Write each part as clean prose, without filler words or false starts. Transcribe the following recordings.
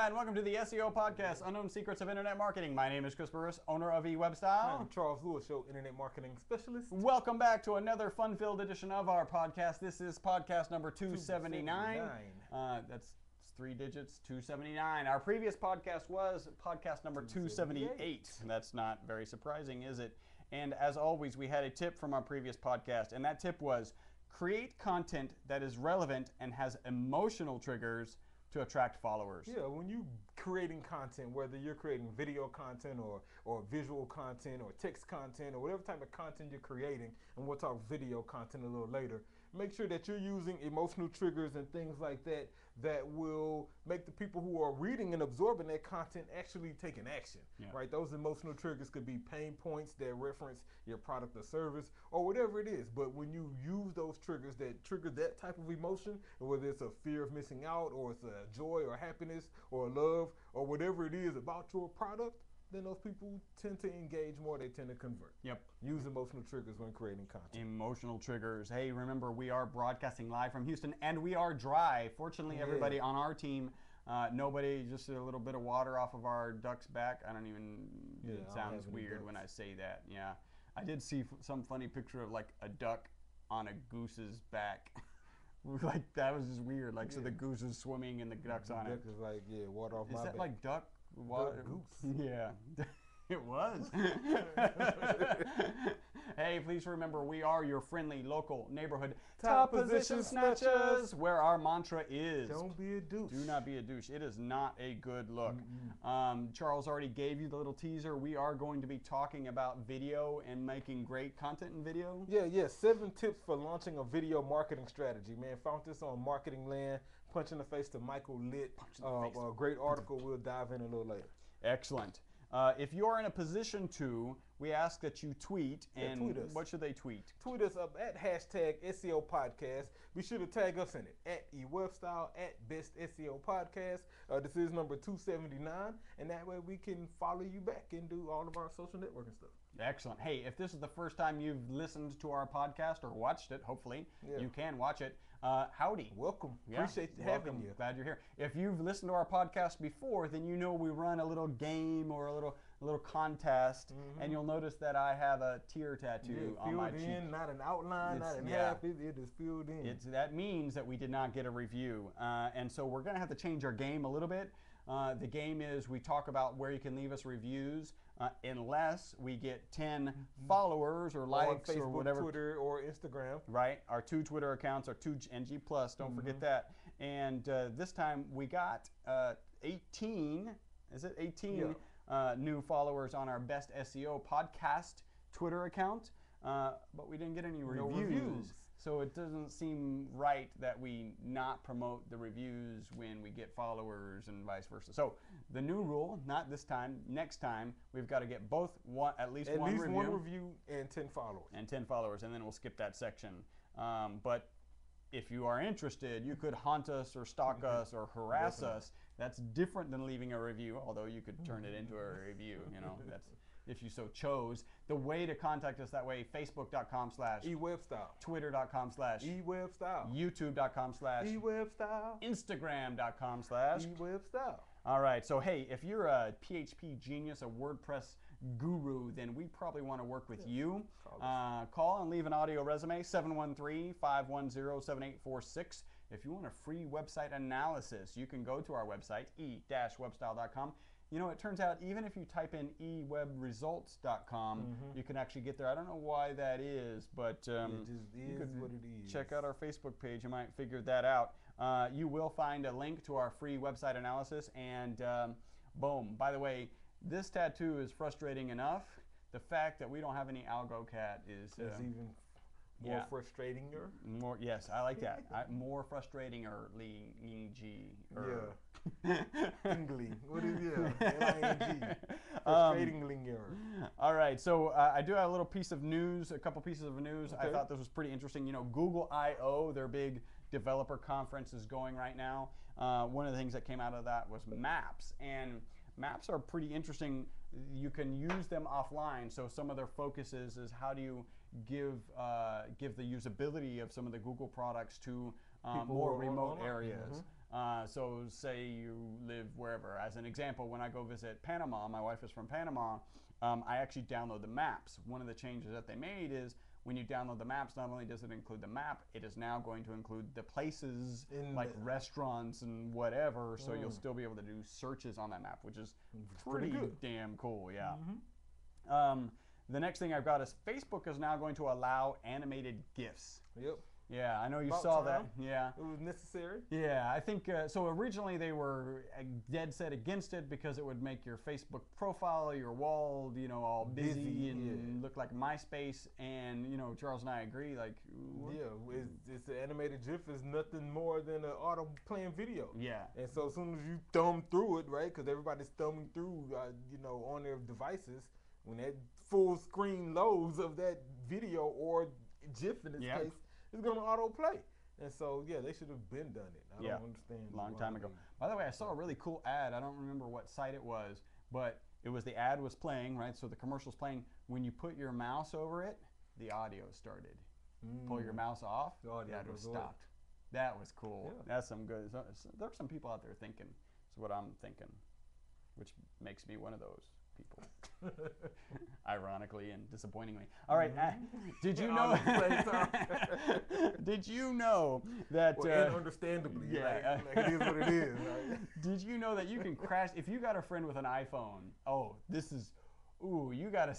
and welcome to the SEO Podcast, Unknown Secrets of Internet Marketing. My name is Chris Burris, owner of eWebstyle. I'm Charles Lewis, your Internet Marketing Specialist. Welcome back to another fun-filled edition of our podcast. This is podcast number 279. That's 3 digits, 279. Our previous podcast was podcast number 278. That's not very surprising, is it? And as always, we had a tip from our previous podcast, and that tip was create content that is relevant and has emotional triggers to attract followers. Yeah, when you creating content, whether you're creating video content or visual content or text content or whatever type of content you're creating, and we'll talk video content a little later, make sure that you're using emotional triggers and things like that that will make the people who are reading and absorbing that content actually take an action, right? Those emotional triggers could be pain points that reference your product or service or whatever it is. But when you use those triggers that trigger that type of emotion, whether it's a fear of missing out or it's a joy or happiness or love or whatever it is about your product, then those people tend to engage more, they tend to convert. Yep. Use emotional triggers when creating content. Emotional triggers. Hey, remember, we are broadcasting live from Houston and we are dry. Fortunately, everybody on our team, nobody, just a little bit of water off of our duck's back. I don't even, it sounds weird when I say that. Yeah. I did see some funny picture of like a duck on a goose's back. Like, that was just weird. Like, so the goose is swimming and the duck's on it. Duck is like, water off my back. Is that like duck? Water? Goose. Yeah. It was. Hey, please remember, we are your friendly local neighborhood top position snatchers, where our mantra is, don't be a douche. Do not be a douche. It is not a good look. Charles already gave you the little teaser. We are going to be talking about video and making great content in video. Yeah. 7 tips for launching a video marketing strategy. Man, found this on Marketing Land. Punch in the face to Michael Litt. A great article. We'll dive in a little later. Excellent. If you're in a position to, we ask that you tweet. And tweet us. What should they tweet? Tweet us up at hashtag SEO Podcast. Be sure to tag us in it at eWebstyle, at Best SEO Podcast. This is number 279, and that way we can follow you back and do all of our social networking stuff. Excellent. Hey, if this is the first time you've listened to our podcast or watched it, hopefully you can watch it. Howdy. Welcome. Appreciate having you. Glad you're here. If you've listened to our podcast before, then you know we run a little game or a little contest, and you'll notice that I have a tear tattoo on my cheek. Filled in, not an outline, not an half. It is filled in. That means that we did not get a review, and so we're going to have to change our game a little bit. The game is we talk about where you can leave us reviews unless we get 10 followers or likes on Facebook, or whatever. Twitter or Instagram. Right. Our 2 Twitter accounts, our 2 NG+, don't forget that. And this time we got 18, is it 18 new followers on our Best SEO Podcast Twitter account, but we didn't get any reviews. So it doesn't seem right that we not promote the reviews when we get followers and vice versa. So the new rule, not this time, next time, we've got to get at least one review and 10 followers. And 10 followers, and then we'll skip that section. But if you are interested, you could haunt us or stalk us or harass us. That's different than leaving a review, although you could turn it into a review. That's if you so chose. The way to contact us that way, facebook.com/eWebstyle, twitter.com/eWebstyle, youtube.com/eWebstyle, instagram.com/eWebstyle. All right, so hey, if you're a PHP genius, a WordPress guru, then we probably want to work with you. Call and leave an audio resume, 713-510-7846. If you want a free website analysis, you can go to our website, e-webstyle.com. It turns out even if you type in ewebresults.com, you can actually get there. I don't know why that is, but it just is what it is. Check out our Facebook page. You might figure that out. You will find a link to our free website analysis, and boom. By the way, this tattoo is frustrating enough. The fact that we don't have any algo cat is even more frustrating. More, yes, I like that. More frustrating or Ingly. What is L-I-N-G? Frustrating. All right, so I do have a little piece of news, a couple pieces of news. I thought this was pretty interesting. Google I/O, their big developer conference, is going right now. One of the things that came out of that was maps, and maps are pretty interesting. You can use them offline. So some of their focus is how do you give give the usability of some of the Google products to People more who are remote online. areas. So say you live wherever. As an example, when I go visit Panama, my wife is from Panama, I actually download the maps. One of the changes that they made is when you download the maps, not only does it include the map, it is now going to include the places like restaurants and whatever, so you'll still be able to do searches on that map, which is pretty good. damn cool, yeah. The next thing I've got is Facebook is now going to allow animated GIFs. Yep. Yeah, I know you About saw time. that. Yeah. It was necessary. Yeah, I think so. Originally, they were dead set against it because it would make your Facebook profile, your wall, you know, all busy and look like MySpace. And you know, Charles and I agree. Like, yeah, it's the animated GIF is nothing more than an auto playing video. Yeah. And so as soon as you thumb through it, right? Because everybody's thumbing through, you know, on their devices. When that full screen loads of that video or GIF in this case, it's going to auto play. And so, yeah, they should have been done it. I don't understand. Long time ago. By the way, I saw a really cool ad. I don't remember what site it was, but it was the ad was playing, right? So the commercial's playing. When you put your mouse over it, the audio started. Pull your mouse off, the audio stopped. That was cool. Yeah. That's some good. There are some people out there thinking. That's what I'm thinking, which makes me one of those people. Ironically and disappointingly. All right, did you know? Did you know that? And understandably, right? Like it is what it is. Right? Did you know that you can crash if you got a friend with an iPhone? Oh, this is. Ooh, you gotta.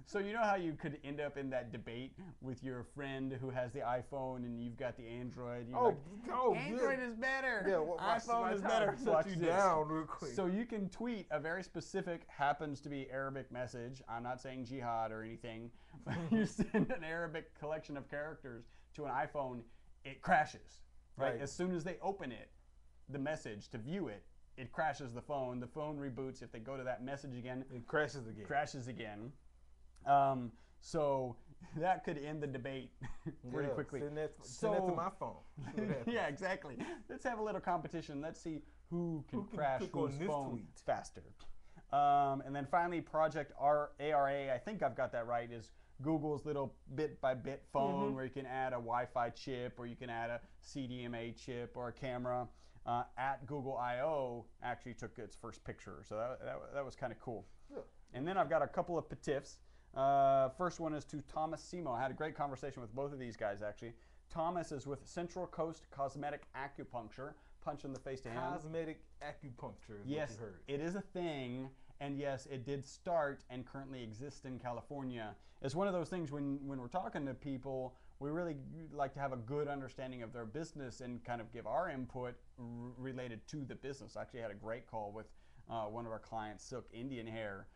So you know how you could end up in that debate with your friend who has the iPhone and you've got the Android. Android is better. Yeah, iPhone is better. Shut you down real quick. So you can tweet a very specific, happens to be Arabic message. I'm not saying jihad or anything. But you send an Arabic collection of characters to an iPhone, it crashes. Right? As soon as they open it, the message to view it. It crashes the phone. The phone reboots. If they go to that message again, it crashes again. Crashes again. So that could end the debate pretty quickly. Send that to my phone. Yeah, exactly. Let's have a little competition. Let's see who can crash whose phone faster. And then finally, Project ARA. I think I've got that right. Is Google's little bit-by-bit phone where you can add a Wi-Fi chip or you can add a CDMA chip or a camera. At Google I/O actually took its first picture, so that was kind of cool. Yeah. And then I've got a couple of petiffs. First one is to Thomas Simo. I had a great conversation with both of these guys actually. Thomas is with Central Coast Cosmetic Acupuncture. Punch in the face to him. Cosmetic acupuncture is yes, what you heard. It is a thing, and yes, it did start and currently exists in California. It's one of those things when we're talking to people, we really like to have a good understanding of their business and kind of give our input related to the business. I actually had a great call with one of our clients, Silk Indian Hair,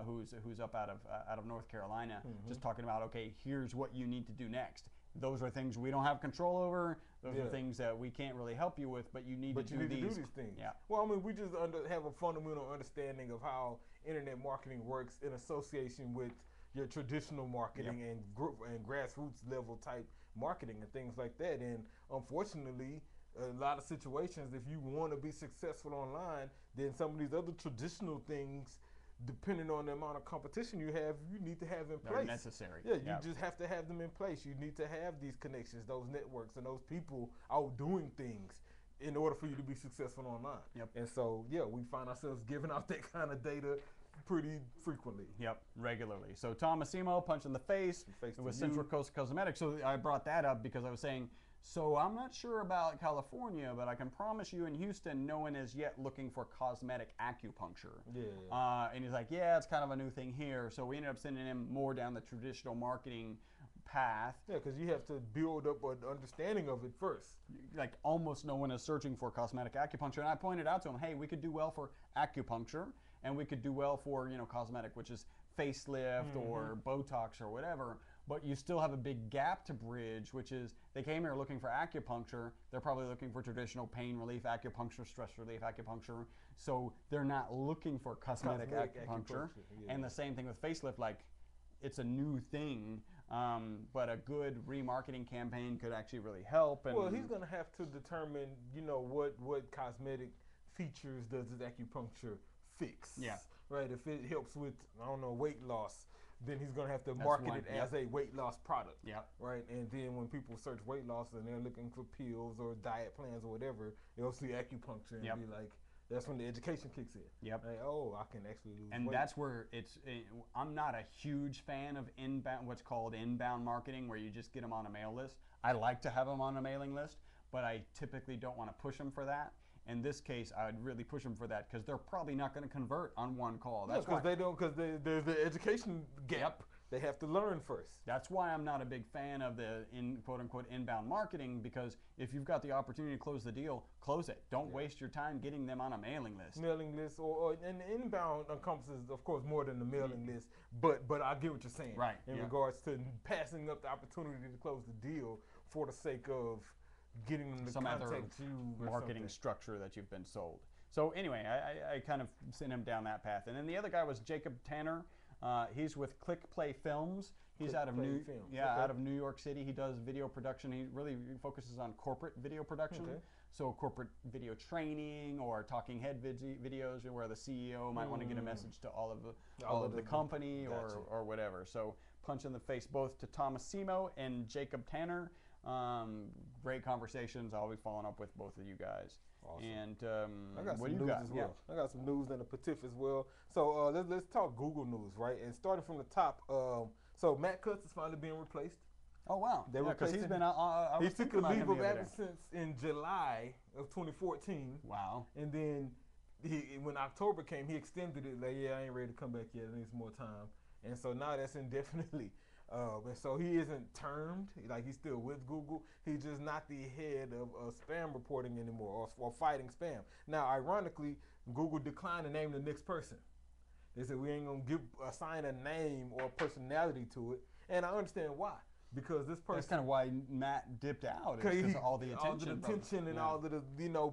who's up out of North Carolina, just talking about, okay, here's what you need to do next. Those are things we don't have control over. Those are things that we can't really help you with, but you need to do these things. Yeah. Well, I mean, we just have a fundamental understanding of how internet marketing works in association with your traditional marketing and grassroots level type marketing and things like that. And unfortunately, a lot of situations, if you want to be successful online, then some of these other traditional things, depending on the amount of competition you have, you need to have in place. They're necessary. Yeah, you just have to have them in place. You need to have these connections, those networks, and those people out doing things in order for you to be successful online. Yep. And so, yeah, we find ourselves giving out that kind of data pretty frequently. Yep, regularly. So Thomas Simo, punch in the face with Central Coast Cosmetics. So I brought that up because I was saying, so I'm not sure about California, but I can promise you in Houston, no one is yet looking for cosmetic acupuncture. Yeah. And he's like, yeah, it's kind of a new thing here. So we ended up sending him more down the traditional marketing path. Yeah, because you have to build up an understanding of it first. Like almost no one is searching for cosmetic acupuncture. And I pointed out to him, hey, we could do well for acupuncture and we could do well for, cosmetic, which is facelift or Botox or whatever. But you still have a big gap to bridge, which is they came here looking for acupuncture. They're probably looking for traditional pain relief acupuncture, stress relief acupuncture. So they're not looking for cosmetic acupuncture. Yeah. And the same thing with facelift, like it's a new thing, but a good remarketing campaign could actually really help. And well, he's going to have to determine, what cosmetic features does his acupuncture fix. Yeah. Right, if it helps with, weight loss, then he's gonna have to That's market one, it as a weight loss product. Yep. Right. And then when people search weight loss and they're looking for pills or diet plans or whatever, they'll see acupuncture and be like, that's when the education kicks in. Yep. Like, oh, I can actually lose weight. And that's where I'm not a huge fan of what's called inbound marketing, where you just get them on a mail list. I like to have them on a mailing list, but I typically don't want to push them for that. In this case, I would really push them for that because they're probably not going to convert on one call. That's because there's the education gap. Yep. They have to learn first. That's why I'm not a big fan of the quote unquote inbound marketing, because if you've got the opportunity to close the deal, close it. Don't waste your time getting them on a mailing list. Mailing list, and the inbound encompasses, of course, more than the mailing list. But I get what you're saying. Right. In regards to passing up the opportunity to close the deal for the sake of getting them to some contact other you. Marketing structure that you've been sold. So anyway, I kind of sent him down that path. And then the other guy was Jacob Tanner. He's with Click Play Films. He's out of New York City. He does video production. He really focuses on corporate video production. Okay. So corporate video training or talking head videos where the CEO might want to get a message to all of the company or whatever. So punch in the face both to Thomas Simo and Jacob Tanner. Great conversations. I'll be following up with both of you guys. Awesome. And I got what some do you news got? as well. I got some news and a petiff as well. So let's talk Google news, right? And starting from the top, so Matt Cutts is finally being replaced. Oh wow! Because he's been. He took a leave of absence in July of 2014. Wow! And then when October came, he extended it. Like, I ain't ready to come back yet. I need some more time. And so now that's indefinitely. And so he isn't termed, like he's still with Google. He's just not the head of spam reporting anymore or fighting spam. Now, ironically, Google declined to name the next person. They said we ain't gonna assign a name or a personality to it, and I understand why. Because this person. That's kind of why Matt dipped out. Because of all the attention. All the attention and all of the,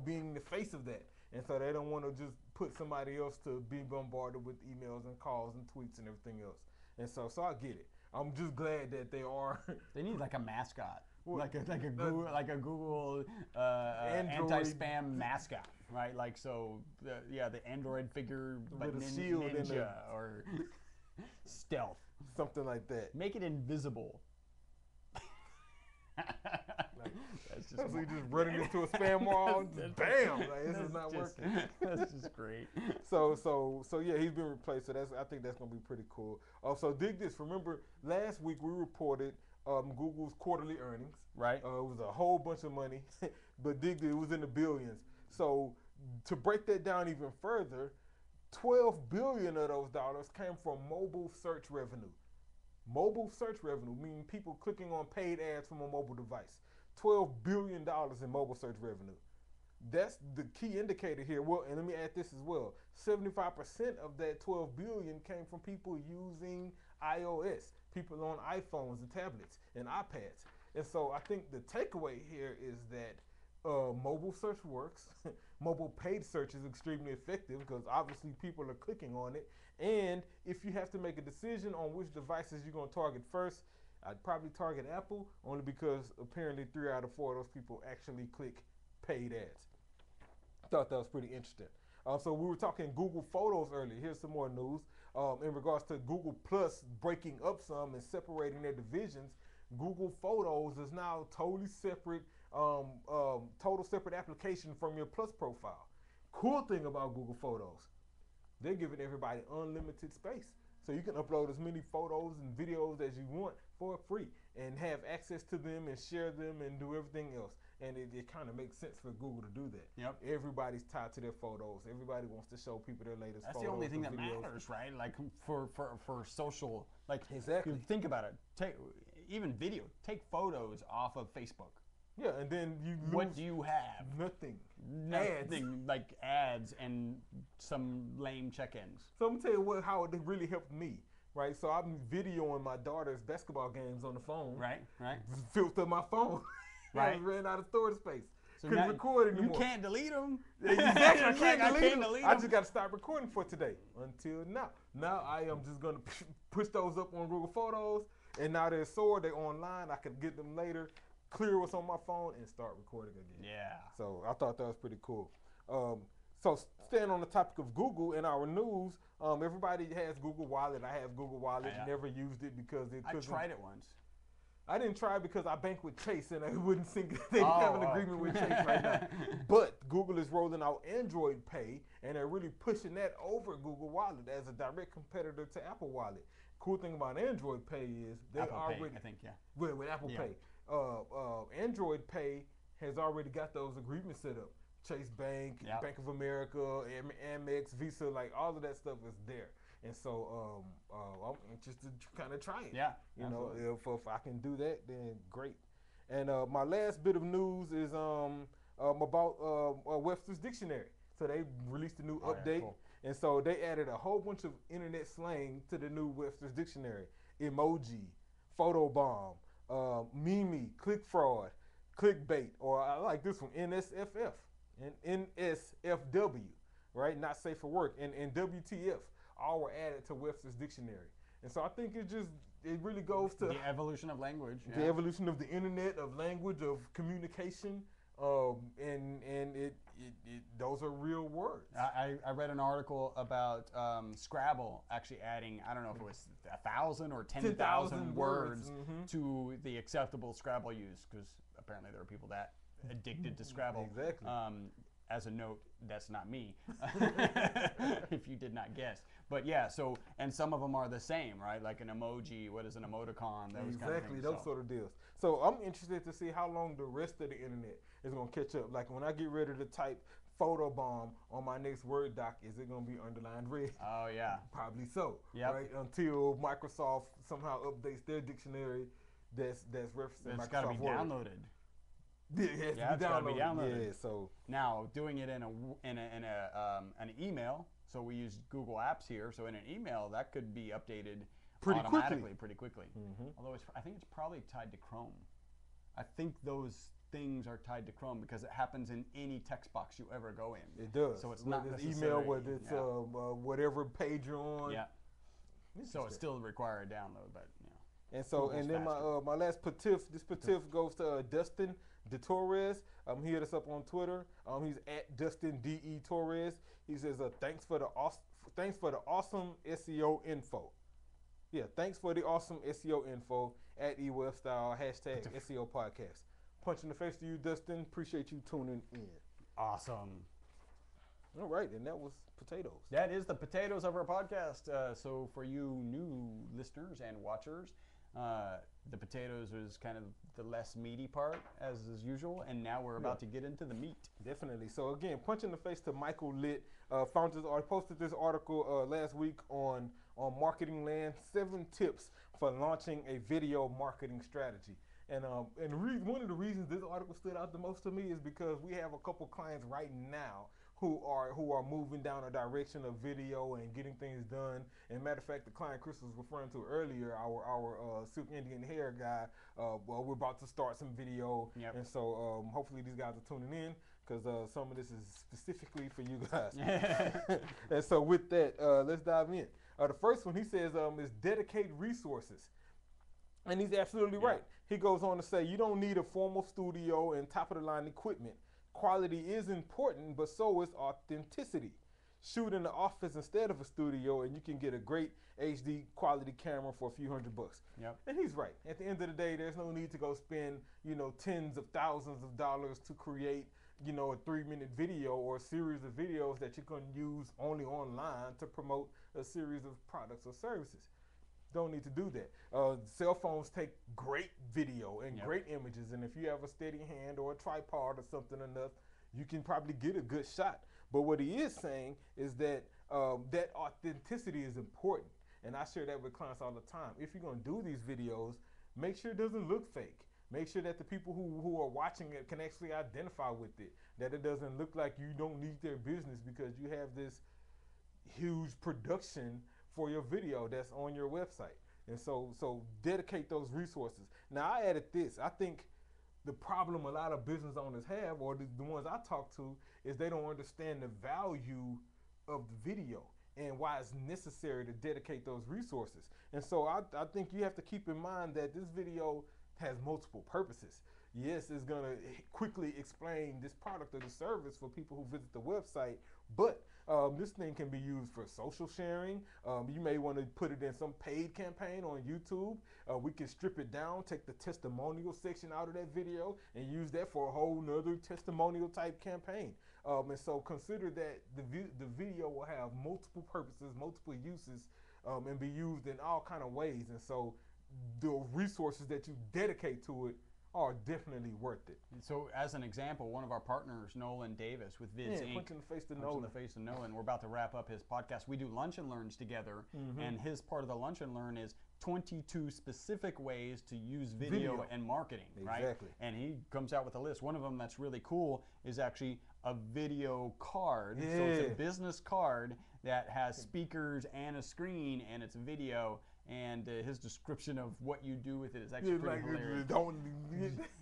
being the face of that. And so they don't want to just put somebody else to be bombarded with emails and calls and tweets and everything else. And so I get it. I'm just glad that they are. They need like a mascot, like a Google anti-spam mascot, right? Like the Android figure, but with a shield ninja or stealth, something like that. Make it invisible. That's just so you just running into a spam wall, bam! Like, this is not working. That's just great. So yeah, he's been replaced. So I think that's gonna be pretty cool. So dig this. Remember last week we reported Google's quarterly earnings. Right. It was a whole bunch of money, but dig this, it was in the billions. So to break that down even further, 12 billion of those dollars came from mobile search revenue. Mobile search revenue, meaning people clicking on paid ads from a mobile device. $12 billion in mobile search revenue. That's the key indicator here. Well, and let me add this as well. 75% of that 12 billion came from people using iOS, people on iPhones and tablets and iPads. And so I think the takeaway here is that mobile search works. Mobile paid search is extremely effective because obviously people are clicking on it. And if you have to make a decision on which devices you're going to target first, I'd probably target Apple, only because apparently 3 out of 4 of those people actually click paid ads. I thought that was pretty interesting. So we were talking Google Photos earlier. Here's some more news in regards to Google Plus breaking up some and separating their divisions. Google Photos is now totally separate, total separate application from your Plus profile. Cool thing about Google Photos, they're giving everybody unlimited space. So you can upload as many photos and videos as you want for free and have access to them and share them and do everything else. And it kind of makes sense for Google to do that. Yep. Everybody's tied to their photos. Everybody wants to show people their latest photos. That's the only thing that videos. matters, right? Like for social, like exactly. You think about it. Even video. Take photos off of Facebook. Yeah, and then you lose. What do you have? Nothing. Nothing like ads and some lame check-ins. So I'm gonna tell you how it really helped me. Right, so I'm videoing my daughter's basketball games on the phone. Right. Filter my phone. Right. I ran out of storage space. So couldn't record anymore. You can't delete them. Exactly. I can't delete them. Delete I just got to stop recording for today. Until now. Now I am just going to push those up on Google Photos. And now they're stored. They're online. I can get them later, clear what's on my phone, and start recording again. Yeah. So I thought that was pretty cool. So staying on the topic of Google in our news, everybody has Google Wallet. I have Google Wallet. Yeah. Never used it because it. I tried it once. I didn't try it because I bank with Chase and I wouldn't think they have an agreement with Chase right now. But Google is rolling out Android Pay and they're really pushing that over Google Wallet as a direct competitor to Apple Wallet. Cool thing about Android Pay is they Apple already, Pay, I think, yeah. With Apple Pay, Android Pay has already got those agreements set up. Chase Bank, Bank of America, Amex, Visa, like all of that stuff is there. And so I'm interested to kind of try it. Yeah, you know, if I can do that, then great. And my last bit of news is about Webster's Dictionary. So they released a new update, cool. And so they added a whole bunch of internet slang to the new Webster's Dictionary: emoji, photobomb, meme, click fraud, clickbait, or I like this one, NSFF and NSFW, right? Not safe for work, and WTF. All were added to Webster's Dictionary. And so I think it really goes to the evolution of language. The evolution of the internet, of language, of communication, and those are real words. I read an article about Scrabble actually adding, I don't know if it was 1,000 or 10,000 words to the acceptable Scrabble use, because apparently there are people that addicted to Scrabble. Exactly. As a note, that's not me, if you did not guess. But yeah, so, and some of them are the same, right? Like an emoji, what is an emoticon? Those kind of things, those sort of deals. So I'm interested to see how long the rest of the internet is going to catch up. Like when I get ready to type photobomb on my next Word doc, is it going to be underlined red? Oh, yeah. Probably so, yep. Right? Until Microsoft somehow updates their dictionary that's referencing Microsoft It's got to be Word. downloaded. Yeah, it has to be downloaded. Yeah, so now doing it in an email. So we use Google Apps here. So in an email, that could be updated automatically pretty quickly. Although I think it's probably tied to Chrome. I think those things are tied to Chrome because it happens in any text box you ever go in. It does. So it's whether not it's necessary. email, whether it's whatever page you're on. Yeah. So it still requires a download, but And so, Google's and then my last patif, this patif goes to Dustin De Torres. He hit us up on Twitter. He's at Dustin DE Torres. He says, thanks for the awesome SEO info. Yeah, thanks for the awesome SEO info at eWebStyle, hashtag SEO podcast. Punch in the face to you, Dustin. Appreciate you tuning in. Awesome. All right, and that was potatoes. That is the potatoes of our podcast. So for you new listeners and watchers, the potatoes is kind of the less meaty part, as is usual, and now we're about to get into the meat. Definitely. So again, punch in the face to Michael Litt. Posted this article last week on Marketing Land, 7 tips for launching a video marketing strategy. And one of the reasons this article stood out the most to me is because we have a couple clients right now who are moving down a direction of video and getting things done. And matter of fact, the client Chris was referring to earlier, our Silk Indian hair guy, we're about to start some video. Yep. And so hopefully these guys are tuning in, because some of this is specifically for you guys. And so with that, let's dive in. The first one he says is dedicate resources. And he's absolutely right. He goes on to say, you don't need a formal studio and top-of-the-line equipment. Quality is important, but so is authenticity. Shoot in the office instead of a studio, and you can get a great HD quality camera for a few $100. Yep. And he's right. At the end of the day, there's no need to go spend, tens of thousands of dollars to create, a 3-minute video or a series of videos that you can use only online to promote a series of products or services. Don't need to do that. Cell phones take great video and great images, and if you have a steady hand or a tripod or something enough, you can probably get a good shot. But what he is saying is that that authenticity is important, and I share that with clients all the time. If you're going to do these videos, make sure it doesn't look fake. Make sure that the people who are watching it can actually identify with it, that it doesn't look like you don't need their business because you have this huge production for your video that's on your website. And so dedicate those resources. Now I added this. I think the problem a lot of business owners have, or the ones I talk to, is they don't understand the value of the video and why it's necessary to dedicate those resources. And so I think you have to keep in mind that this video has multiple purposes. yes, it's going to quickly explain this product or the service for people who visit the website, but this thing can be used for social sharing. You may want to put it in some paid campaign on YouTube. We can strip it down, take the testimonial section out of that video, and use that for a whole nother testimonial type campaign. And so consider that the video will have multiple purposes, multiple uses, and be used in all kind of ways. And so the resources that you dedicate to it are definitely worth it. So as an example, one of our partners, Nolan Davis with Vids Inc. Punch in the face to Punch in the face to Nolan. We're about to wrap up his podcast. We do lunch and learns together, and his part of the lunch and learn is 22 specific ways to use video and marketing, right? Exactly. And he comes out with a list. One of them that's really cool is actually a video card. Yeah. So it's a business card that has speakers and a screen, and it's video. And his description of what you do with it is actually pretty hilarious.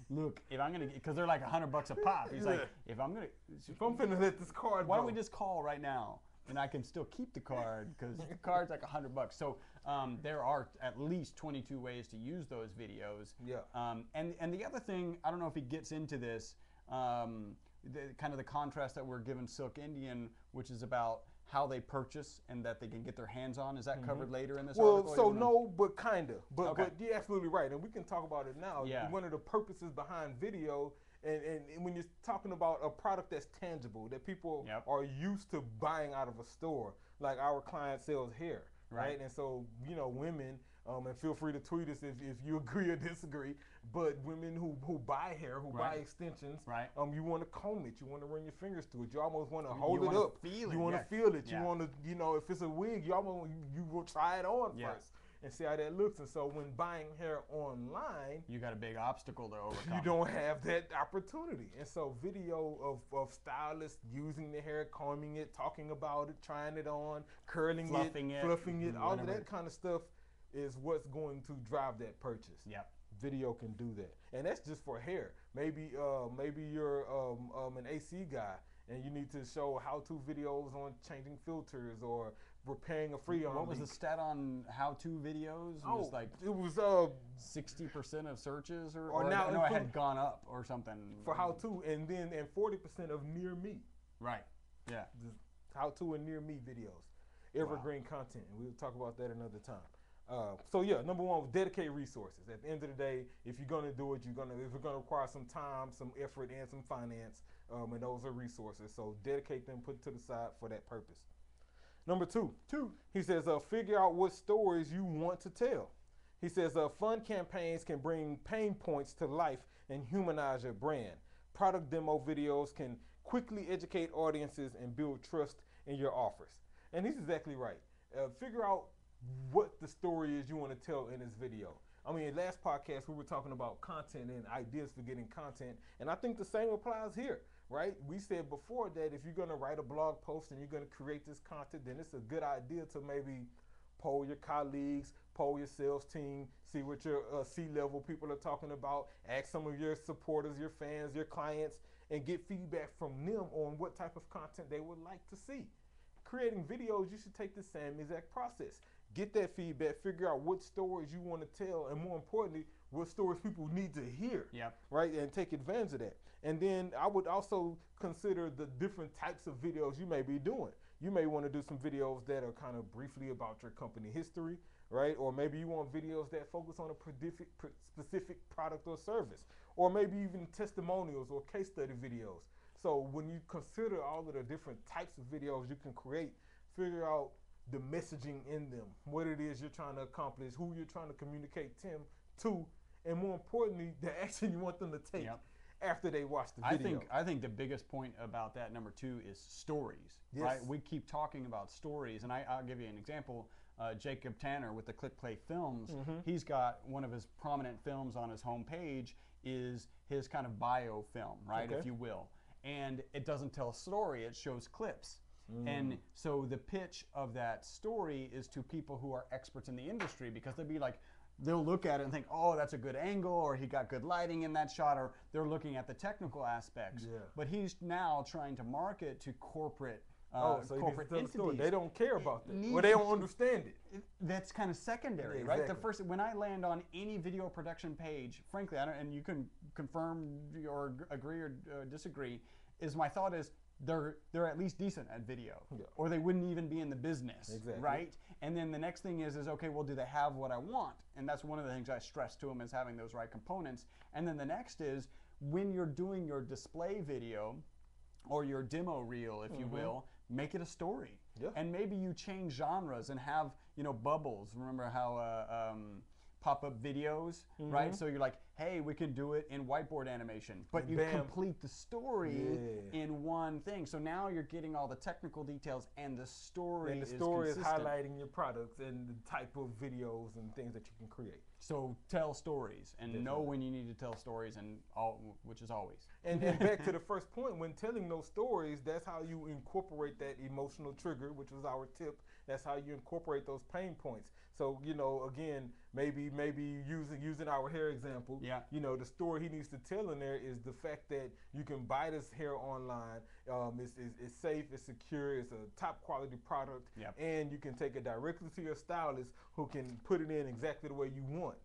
Look, if I'm gonna, because they're like $100 a pop. He's like, if I'm finna let this card why go, don't we just call right now, and I can still keep the card because the card's like $100. So there are at least 22 ways to use those videos. Yeah. And the other thing, I don't know if he gets into this, kind of the contrast that we're giving Silk Indian, which is about how they purchase and that they can get their hands on. Is that covered later in this article? Well, so no, but kind of. But you're absolutely right. And we can talk about it now. Yeah. One of the purposes behind video, and when you're talking about a product that's tangible, that people are used to buying out of a store, like our client sells hair, right? And so, you know, women, and feel free to tweet us if you agree or disagree, but women who buy hair, who buy extensions, you want to comb it, you want to run your fingers through it, you almost want to hold it up, you want to feel it, you want to, you know, if it's a wig, you will try it on first and see how that looks. And so when buying hair online, you got a big obstacle to overcome. You don't have that opportunity. And so video of stylists using the hair, combing it, talking about it, trying it on, curling it, fluffing it, all of that kind of stuff is what's going to drive that purchase. Yep. Video can do that. And that's just for hair. Maybe you're an AC guy and you need to show how-to videos on changing filters or repairing a Freon. What was the stat on how-to videos? It was 60% of searches, or now no, it had gone up or something for how-to, and 40% of near me. Right. Yeah. How-to and near me videos, evergreen content, and we'll talk about that another time. So yeah, number one, dedicate resources. At the end of the day, if you're gonna do it, if it's gonna require some time, some effort, and some finance, and those are resources. So dedicate them, put it to the side for that purpose. Number two, he says, figure out what stories you want to tell. He says, fun campaigns can bring pain points to life and humanize your brand. Product demo videos can quickly educate audiences and build trust in your offers. And he's exactly right. Figure out what the story is you want to tell in this video. I mean, last podcast we were talking about content and ideas for getting content, and I think the same applies here, right? We said before that if you're going to write a blog post and you're going to create this content, then it's a good idea to maybe poll your colleagues, poll your sales team, see what your C-level people are talking about, ask some of your supporters, your fans, your clients, and get feedback from them on what type of content they would like to see. Creating videos, you should take the same exact process. Get that feedback, figure out what stories you want to tell, and more importantly, what stories people need to hear, right? And take advantage of that. And then I would also consider the different types of videos you may be doing. You may want to do some videos that are kind of briefly about your company history, right? Or maybe you want videos that focus on a specific product or service, or maybe even testimonials or case study videos. So when you consider all of the different types of videos you can create, figure out the messaging in them, what it is you're trying to accomplish, who you're trying to communicate to, and more importantly, the action you want them to take after they watch the video. I think the biggest point about that, number two, is stories, right? We keep talking about stories, and I'll give you an example. Jacob Tanner with the Click Play Films, he's got one of his prominent films on his homepage is his kind of bio film, right, if you will. And it doesn't tell a story, it shows clips. And so the pitch of that story is to people who are experts in the industry, because they'll look at it and think, oh, that's a good angle, or he got good lighting in that shot, or they're looking at the technical aspects. But he's now trying to market to corporate So corporate you need to tell the story. entities. They don't care about that, or Need they to- don't understand it. That's kind of secondary, Yeah, right? The exactly. first, when I land on any video production page, frankly, I don't, and you can confirm or agree or disagree, is my thought is they're at least decent at video, Yeah. or they wouldn't even be in the business, Exactly. right? And then the next thing is okay, well, do they have what I want? And that's one of the things I stress to them, is having those right components. And then the next is when you're doing your display video or your demo reel, if you will, make it a story. Yeah. And maybe you change genres and have, bubbles. Remember how pop-up videos, right? So you're like, hey, we can do it in whiteboard animation, but And you bam. complete the story Yeah. in one thing. So now you're getting all the technical details, and the story, And the story is consistent. highlighting your products and the type of videos and things that you can create. So tell stories and know Definitely. when you need to tell stories, and all, which is always. And back to the first point, when telling those stories, that's how you incorporate that emotional trigger, which was our tip. That's how you incorporate those pain points. So, again, maybe using our hair example, Yeah. The story he needs to tell in there is the fact that you can buy this hair online. It's safe, it's secure, it's a top quality product, Yep. and you can take it directly to your stylist who can put it in exactly the way you want.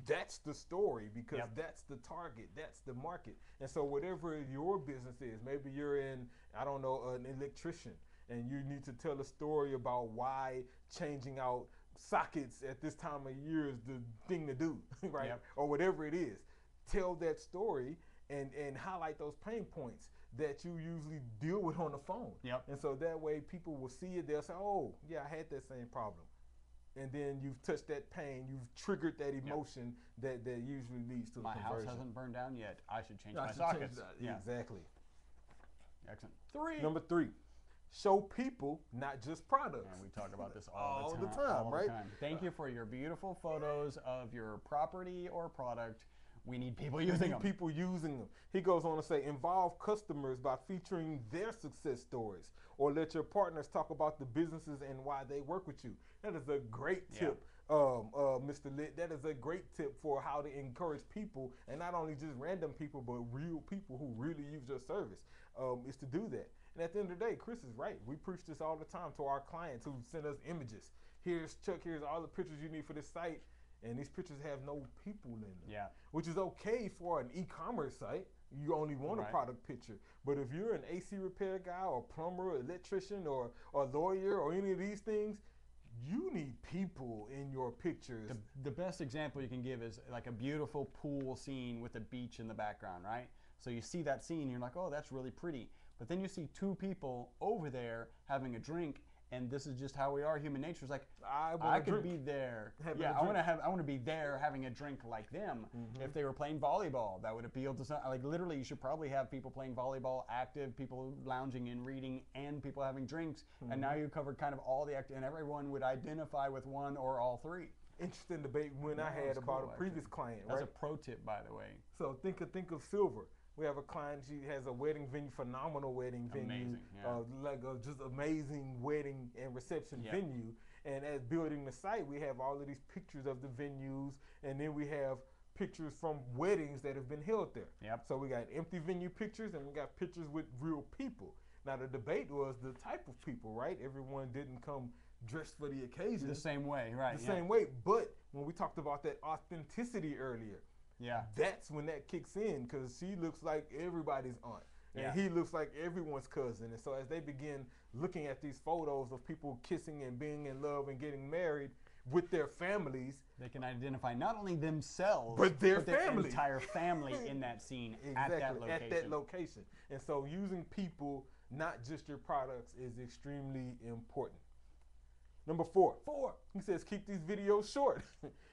That's the story, because Yep. that's the target, that's the market. And so whatever your business is, maybe you're in, I don't know, an electrician, and you need to tell a story about why changing out sockets at this time of year is the thing to do, right? Yep. Or whatever it is. Tell that story and highlight those pain points that you usually deal with on the phone. Yep. And so that way people will see it, they'll say, oh, yeah, I had that same problem. And then you've touched that pain, you've triggered that emotion that usually leads to My the house conversion. hasn't burned down yet. I should change I my should change sockets. that. Yeah. Exactly. Excellent. 3. Number 3, show people, not just products. And we talk about this all the time, right? Thank you for your beautiful photos of your property or product. We need people using them. People using them. He goes on to say, involve customers by featuring their success stories, or let your partners talk about the businesses and why they work with you. That is a great tip, Mr. Litt. That is a great tip for how to encourage people, and not only just random people, but real people who really use your service, is to do that. And at the end of the day, Chris is right. We preach this all the time to our clients who send us images. Here's Chuck, here's all the pictures you need for this site. And these pictures have no people in them. Yeah. Which is okay for an e-commerce site. You only want a product picture. But if you're an AC repair guy or plumber or electrician or lawyer or any of these things, you need people in your pictures. The best example you can give is like a beautiful pool scene with a beach in the background, right? So you see that scene, you're like, oh, that's really pretty. But then you see 2 people over there having a drink, and this is just how we are. Human nature is like, I could be there. Having Yeah, a drink. I want to be there having a drink like them. If they were playing volleyball, that would appeal to some. Like literally, you should probably have people playing volleyball, active, people lounging and reading, and people having drinks. And now you covered kind of all the and everyone would identify with one or all 3. Interesting debate when I had that's about cool, a previous client, That's right? a pro tip, by the way. So think of Silver. We have a client, she has a wedding venue, phenomenal wedding venue. Amazing, yeah. Like a just amazing wedding and reception Yep. venue. And as building the site, we have all of these pictures of the venues, and then we have pictures from weddings that have been held there. Yep. So we got empty venue pictures, and we got pictures with real people. Now the debate was the type of people, right? Everyone didn't come dressed for the occasion. The same way, right? The same way. But when we talked about that authenticity earlier, Yeah. that's when that kicks in, because she looks like everybody's aunt. And Yeah. he looks like everyone's cousin. And so as they begin looking at these photos of people kissing and being in love and getting married with their families, They can identify not only themselves, But their family. entire family in that scene at that location. at that location. And so using people, not just your products, is extremely important. Number 4. He says, keep these videos short.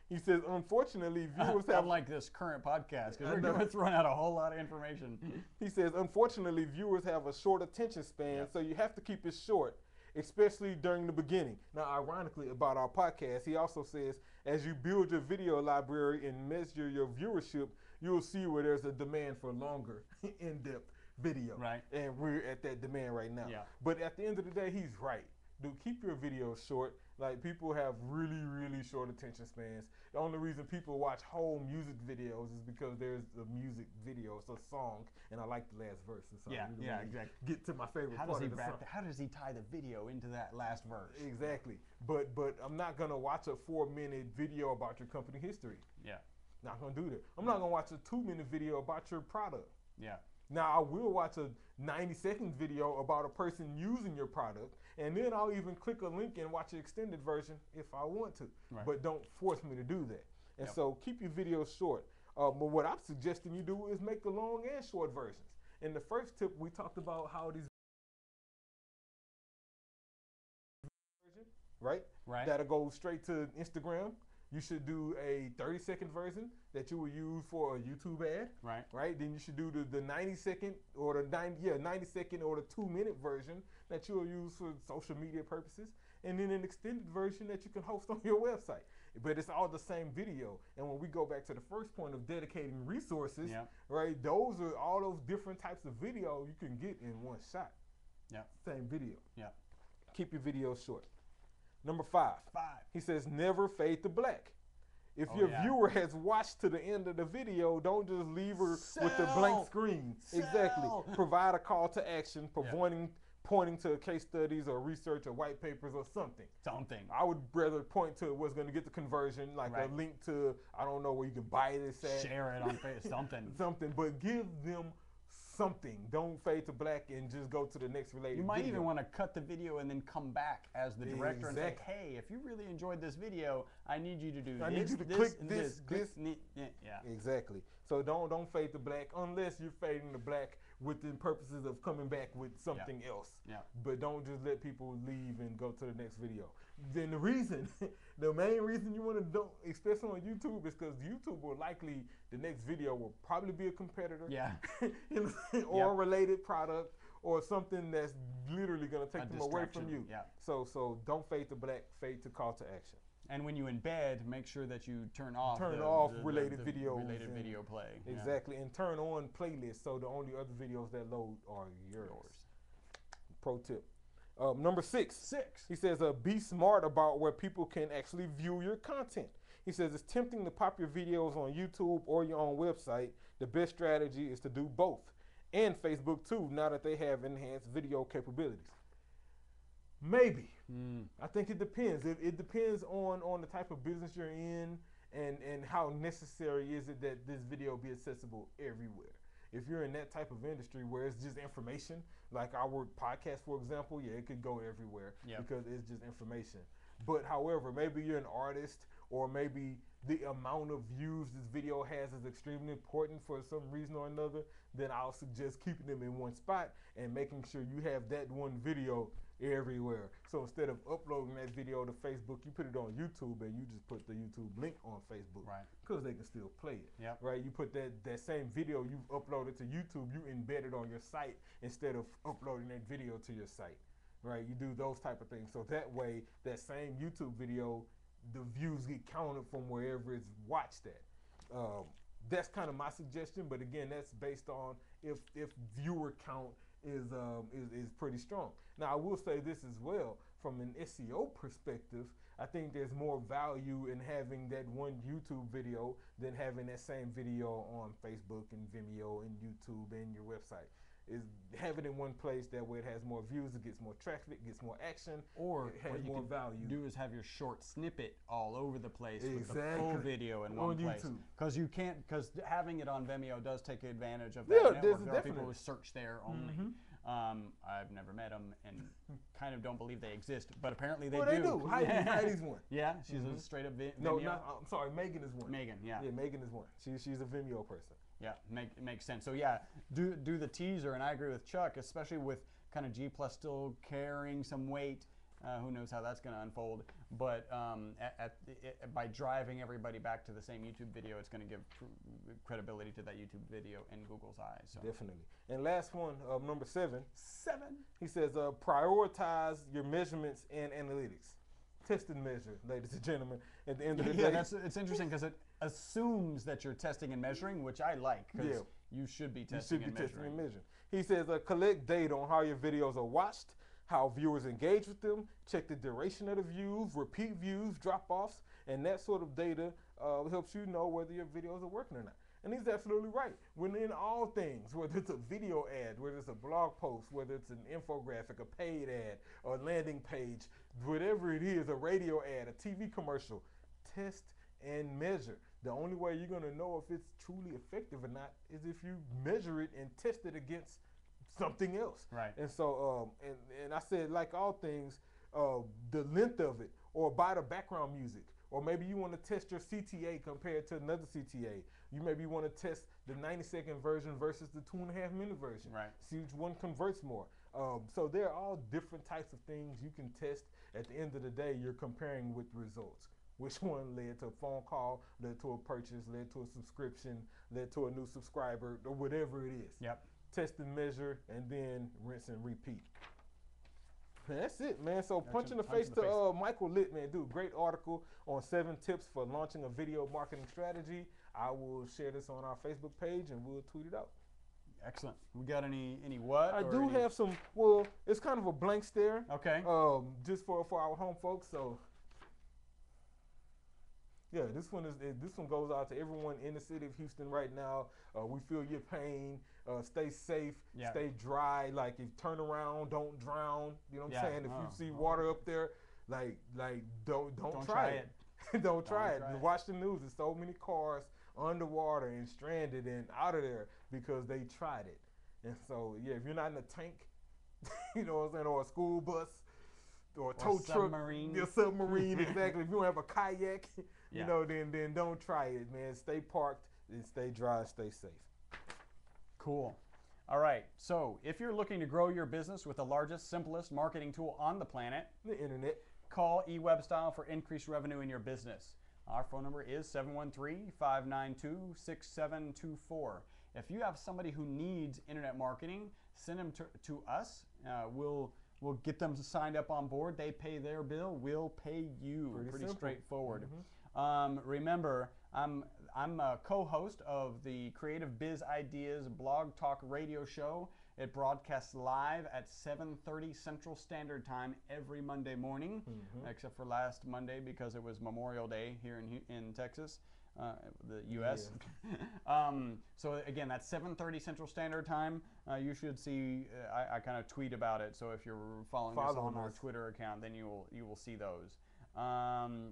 He says, unfortunately, viewers have... Unlike this current podcast, I because know. we're throwing out a whole lot of information. He says, unfortunately, viewers have a short attention span, Yep. so you have to keep it short, especially during the beginning. Now, ironically, about our podcast, he also says, as you build your video library and measure your viewership, you'll see where there's a demand for longer, in-depth video. Right. And we're at that demand right now. Yeah. But at the end of the day, he's right. keep your videos short. Like, people have really, really short attention spans. The only reason people watch whole music videos is because there's a music video, it's a song, and I like the last verse. So Yeah, I really yeah, exactly. Get to my favorite part of the song. How does he tie the video into that last verse? Exactly. But I'm not gonna watch a 4-minute video about your company history. Yeah. Not gonna do that. I'm not gonna watch a 2-minute video about your product. Yeah. Now, I will watch a 90-second video about a person using your product, and then I'll even click a link and watch an extended version if I want to. Right. But don't force me to do that. And Yep. so keep your videos short. But what I'm suggesting you do is make the long and short versions. In the first tip, we talked about how these right? Right. That'll go straight to Instagram. You should do a 30-second version that you will use for a YouTube ad. Right. Right. Then you should do the 90-second or the 90-second or the 2-minute version that you'll use for social media purposes, and then an extended version that you can host on your website. But it's all the same video. And when we go back to the first point of dedicating resources, Yep. right? Those are all those different types of video you can get in one shot. Yeah. Same video. Yeah. Keep your videos short. Number 5. He says never fade to black. If your viewer has watched to the end of the video, don't just leave her with the blank screen. Exactly. Provide a call to action, pointing to case studies or research or white papers or something. I would rather point to what's going to get the conversion, like a link to, I don't know, where you can buy this at. Share it on Facebook, something. Something, but give them something. Don't fade to black and just go to the next related You might video. even want to cut the video and then come back as the director and say, hey, if you really enjoyed this video, I need you to do I this, need you to this, click and this. Yeah. Exactly. So don't fade to black unless you're fading to black with the purposes of coming back with something else. Yeah. But don't just let people leave and go to the next video. Then the reason, the main reason you want to don't, especially on YouTube, is because YouTube will likely, the next video will probably be a competitor. Yeah. or a related product or something that's literally going to take them away from you. Yeah. So don't fade to black, fade to call to action. And when you embed, make sure that you turn off related video play. Exactly, and turn on playlists so the only other videos that load are yours. Pro tip. Number 6. He says, be smart about where people can actually view your content. He says it's tempting to pop your videos on YouTube or your own website. The best strategy is to do both. And Facebook too, now that they have enhanced video capabilities. Maybe. I think it depends. It depends on the type of business you're in and how necessary is it that this video be accessible everywhere. If you're in that type of industry where it's just information, like our podcast, for example, it could go everywhere because it's just information. But however, maybe you're an artist, or maybe the amount of views this video has is extremely important for some reason or another, then I'll suggest keeping them in one spot and making sure you have that one video everywhere. So instead of uploading that video to Facebook, you put it on YouTube and you just put the YouTube link on Facebook, right? Because they can still play it, yep. right? You put that same video you've uploaded to YouTube, you embed it on your site instead of uploading that video to your site, right? You do those type of things. So that way, that same YouTube video, the views get counted from wherever it's watched at. That's kind of my suggestion, but again, that's based on if viewer count is pretty strong. Now, I will say this as well, from an SEO perspective, I think there's more value in having that one YouTube video than having that same video on Facebook and Vimeo and YouTube and your website. Is have it in one place, that way it has more views, it gets more traffic, gets more action, or it has more value. Do is have your short snippet all over the place with the full video in one place. Because you can't, because having it on Vimeo does take advantage of that network. There are people who search there only. I've never met them and kind of don't believe they exist, but apparently they do. They do. Heidi's one. Yeah, she's a straight up Vimeo. No, I'm sorry, Megan is one. Megan, yeah. Yeah, Megan is one. She's a Vimeo person. Yeah, makes sense. So yeah, do the teaser, and I agree with Chuck, especially with kind of G Plus still carrying some weight. Who knows how that's going to unfold? But by driving everybody back to the same YouTube video, it's going to give credibility to that YouTube video in Google's eyes. So. Definitely. And last one, number 7. 7. He says, prioritize your measurements and analytics. Test and measure, ladies and gentlemen. At the end of the day, it's interesting because it assumes that you're testing and measuring, which I like, because you should be testing and measuring. He says, collect data on how your videos are watched, how viewers engage with them, check the duration of the views, repeat views, drop-offs, and that sort of data helps you know whether your videos are working or not. And he's absolutely right. When in all things, whether it's a video ad, whether it's a blog post, whether it's an infographic, a paid ad, or a landing page, whatever it is, a radio ad, a TV commercial, test and measure. The only way you're gonna know if it's truly effective or not is if you measure it and test it against something else. Right. And so, and I said, like all things, the length of it, or buy the background music, or maybe you want to test your CTA compared to another CTA. You maybe want to test the 90-second version versus the 2.5-minute version. Right. See which one converts more. So there are all different types of things you can test. At the end of the day, you're comparing with results. Which one led to a phone call, led to a purchase, led to a subscription, led to a new subscriber, or whatever it is. Yep. Test and measure, and then rinse and repeat. Man, that's it, man. So punch in the face to Michael Litt, man. Dude, great article on 7 tips for launching a video marketing strategy. I will share this on our Facebook page and we'll tweet it out. Excellent. We got any what? I do have some. Well, it's kind of a blank stare. Okay. Just for our home folks. So yeah, this one goes out to everyone in the city of Houston right now. We feel your pain. Stay safe. Yeah. Stay dry. Like, if turn around, don't drown. You know what I'm saying? If you see water up there, like don't try it. Don't try it. Watch the news. There's so many cars underwater and stranded and out of there because they tried it. And so yeah, if you're not in a tank, you know what I'm saying, or a school bus, or a tow truck, your submarine, exactly. If you don't have a kayak, you know, then don't try it, man. Stay parked and stay dry, stay safe. Cool. All right. So if you're looking to grow your business with the largest, simplest marketing tool on the planet, the internet, call eWebStyle for increased revenue in your business. Our phone number is 713-592-6724. If you have somebody who needs internet marketing, send them to us. We'll get them signed up on board. They pay their bill. We'll pay you. Pretty straightforward. Mm-hmm. Remember, I'm a co-host of the Creative Biz Ideas blog talk radio show. It broadcasts live at 7:30 Central Standard Time every Monday morning, except for last Monday because it was Memorial Day here in Texas, the U.S. Yeah. So again, that's 7:30 Central Standard Time. You should see. I kind of tweet about it. So if you're following us on our Twitter account, then you will see those.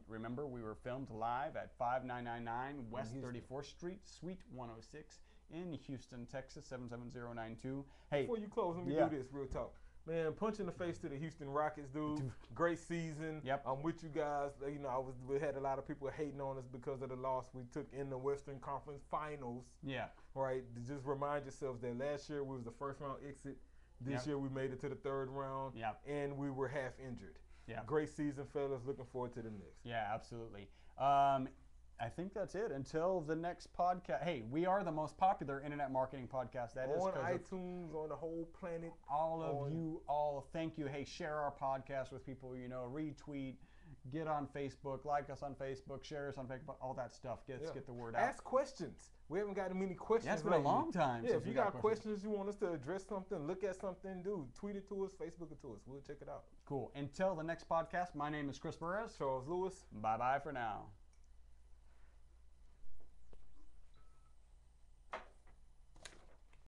Remember, we were filmed live at 5999 West 34th Street, Suite 106 in Houston, Texas, 77092. Hey, before you close, let me do this real talk. Man, punch in the face to the Houston Rockets, dude. Great season. Yep. I'm with you guys. You know, we had a lot of people hating on us because of the loss we took in the Western Conference Finals. Yeah. Right. Just remind yourselves that last year we was the first round exit. This year we made it to the third round. Yep. And we were half injured. Yeah. Great season, fellas. Looking forward to the next. Yeah, absolutely. I think that's it. Until the next podcast. Hey, we are the most popular internet marketing podcast. That is on iTunes, on the whole planet. All of you, thank you. Hey, share our podcast with people you know. Retweet. Get on Facebook. Like us on Facebook. Share us on Facebook. All that stuff. Get the word out. Ask questions. We haven't gotten many questions. Yeah, it's been a long time. Yeah, if you got questions, you want us to address something, look at something, dude, tweet it to us, Facebook it to us. We'll check it out. Cool. Until the next podcast, my name is Chris Perez. Charles Lewis. Bye-bye for now.